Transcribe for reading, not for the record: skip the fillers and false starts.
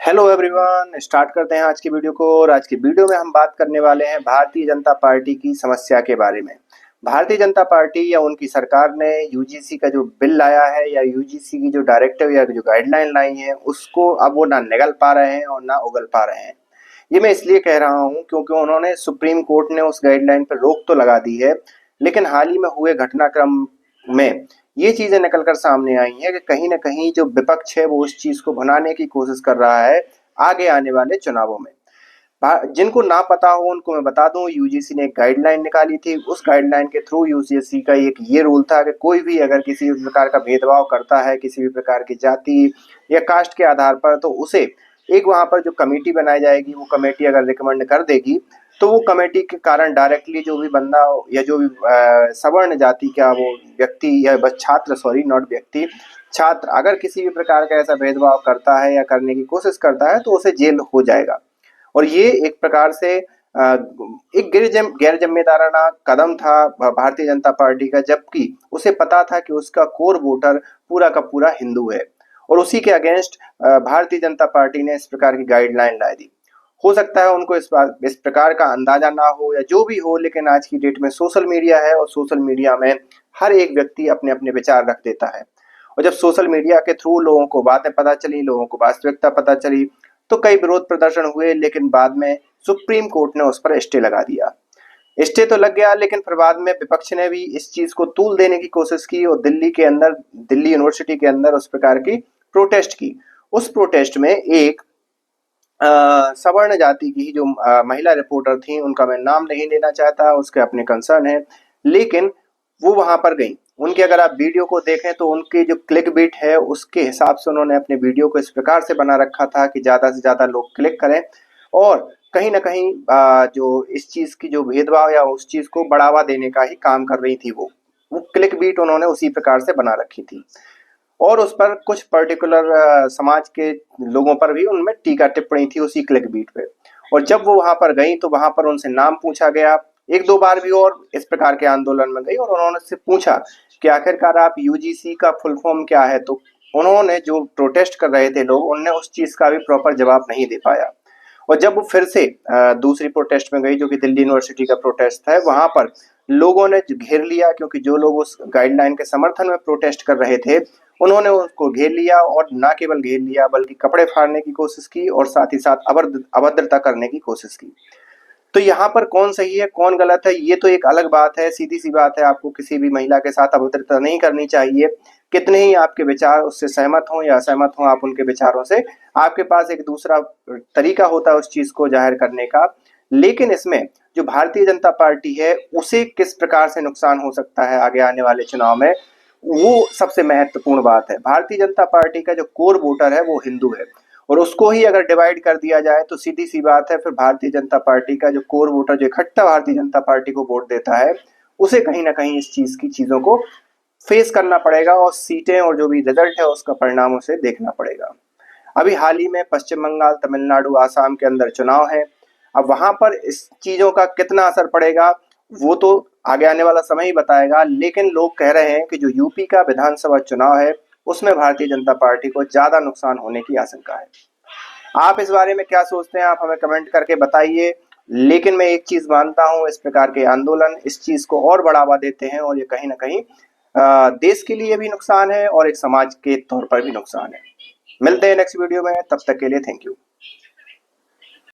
Hello everyone, start करते हैं आज की वीडियो को। और आज की वीडियो में हम बात करने वाले हैं भारतीय जनता पार्टी की समस्या के बारे में। भारतीय जनता पार्टी या उनकी सरकार ने यूजीसी का जो बिल लाया है या यूजीसी की जो डायरेक्टिव या जो गाइडलाइन लाई है उसको अब वो ना निगल पा रहे हैं और ना उगल पा रहे हैं। ये मैं इसलिए कह रहा हूँ क्योंकि उन्होंने सुप्रीम कोर्ट ने उस गाइडलाइन पर रोक तो लगा दी है, लेकिन हाल ही में हुए घटनाक्रम में ये चीजें निकल कर सामने आई हैं कि कहीं न कहीं जो विपक्ष है वो उस चीज को भुनाने की कोशिश कर रहा है आगे आने वाले चुनावों में। जिनको ना पता हो उनको मैं बता दूं, यूजीसी ने एक गाइडलाइन निकाली थी। उस गाइडलाइन के थ्रू यूजीसी का एक ये रूल था कि कोई भी अगर किसी भी प्रकार का भेदभाव करता है किसी भी प्रकार की जाति या कास्ट के आधार पर, तो उसे एक वहां पर जो कमेटी बनाई जाएगी, वो कमेटी अगर रिकमेंड कर देगी तो वो कमेटी के कारण डायरेक्टली जो भी बंदा या जो भी सवर्ण जाति का वो व्यक्ति या बस छात्र, सॉरी नॉट व्यक्ति, छात्र अगर किसी भी प्रकार का ऐसा भेदभाव करता है या करने की कोशिश करता है तो उसे जेल हो जाएगा। और ये एक प्रकार से एक गैर जिम्मेदाराना कदम था भारतीय जनता पार्टी का, जबकि उसे पता था कि उसका कोर वोटर पूरा का पूरा हिंदू है। और उसी के अगेंस्ट भारतीय जनता पार्टी ने इस प्रकार की गाइडलाइन लाई दी। हो सकता है उनको इस प्रकार का अंदाजा ना हो या जो भी हो, लेकिन आज की डेट में सोशल मीडिया है और सोशल मीडिया में हर एक व्यक्ति अपने अपने विचार रख देता है। और जब सोशल मीडिया के थ्रू लोगों को बातें पता चली, लोगों को वास्तविकता पता चली, तो कई विरोध प्रदर्शन हुए, लेकिन बाद में सुप्रीम कोर्ट ने उस पर स्टे लगा दिया। स्टे तो लग गया, लेकिन फिर बाद में विपक्ष ने भी इस चीज को तूल देने की कोशिश की और दिल्ली के अंदर, दिल्ली यूनिवर्सिटी के अंदर उस प्रकार की प्रोटेस्ट की। उस प्रोटेस्ट में एक सवर्ण जाति की जो महिला रिपोर्टर थी, उनका मैं नाम नहीं लेना चाहता, उसके अपने कंसर्न है, लेकिन वो वहां पर गई। उनके अगर आप वीडियो को देखें तो उनके जो क्लिक बिट है उसके हिसाब से उन्होंने अपने वीडियो को इस प्रकार से बना रखा था कि ज्यादा से ज्यादा लोग क्लिक करें, और कहीं ना कहीं जो इस चीज की जो भेदभाव या उस चीज को बढ़ावा देने का ही काम कर रही थी। वो क्लिक बीट उन्होंने उसी प्रकार से बना रखी थी और उस पर कुछ पर्टिकुलर समाज के लोगों पर भी उनमें टीका टिप्पणी थी उसी क्लिक बीट पे। और जब वो वहां पर गई तो वहां पर उनसे नाम पूछा गया, एक दो बार भी, और इस प्रकार के आंदोलन में गई और उन्होंने से पूछा कि आखिरकार आप यूजीसी का फुल फॉर्म क्या है। तो उन्होंने, जो प्रोटेस्ट कर रहे थे लोग, उनने उस चीज का भी प्रॉपर जवाब नहीं दे पाया। और जब वो फिर से दूसरी प्रोटेस्ट में गई, जो कि दिल्ली यूनिवर्सिटी का प्रोटेस्ट है, वहां पर लोगों ने घेर लिया, क्योंकि जो लोग उस गाइडलाइन के समर्थन में प्रोटेस्ट कर रहे थे उन्होंने उसको घेर लिया, और ना केवल घेर लिया बल्कि कपड़े फाड़ने की कोशिश की और साथ ही साथ अभद्रता करने की कोशिश की। तो यहाँ पर कौन सही है कौन गलत है ये तो एक अलग बात है। सीधी सी बात है, आपको किसी भी महिला के साथ अभद्रता नहीं करनी चाहिए, कितने ही आपके विचार उससे सहमत हों या असहमत हों आप उनके विचारों से। आपके पास एक दूसरा तरीका होता है उस चीज को जाहिर करने का। लेकिन इसमें जो भारतीय जनता पार्टी है उसे किस प्रकार से नुकसान हो सकता है आगे आने वाले चुनाव में, वो सबसे महत्वपूर्ण बात है। भारतीय जनता पार्टी का जो कोर वोटर है वो हिंदू है, और उसको ही अगर डिवाइड कर दिया जाए तो सीधी सी बात है, फिर भारतीय जनता पार्टी का जो कोर वोटर, जो इकट्ठा भारतीय जनता पार्टी को वोट देता है, उसे कहीं ना कहीं इस चीज की चीजों को फेस करना पड़ेगा और सीटें और जो भी रिजल्ट है उसका परिणाम उसे देखना पड़ेगा। अभी हाल ही में पश्चिम बंगाल, तमिलनाडु, आसाम के अंदर चुनाव है। अब वहां पर इस चीजों का कितना असर पड़ेगा वो तो आगे आने वाला समय ही बताएगा, लेकिन लोग कह रहे हैं कि जो यूपी का विधानसभा चुनाव है उसमें भारतीय जनता पार्टी को ज्यादा नुकसान होने की आशंका है। आप इस बारे में क्या सोचते हैं, आप हमें कमेंट करके बताइए। लेकिन मैं एक चीज मानता हूं, इस प्रकार के आंदोलन इस चीज को और बढ़ावा देते हैं, और ये कहीं ना कहीं देश के लिए भी नुकसान है और एक समाज के तौर पर भी नुकसान है। मिलते हैं नेक्स्ट वीडियो में, तब तक के लिए थैंक यू।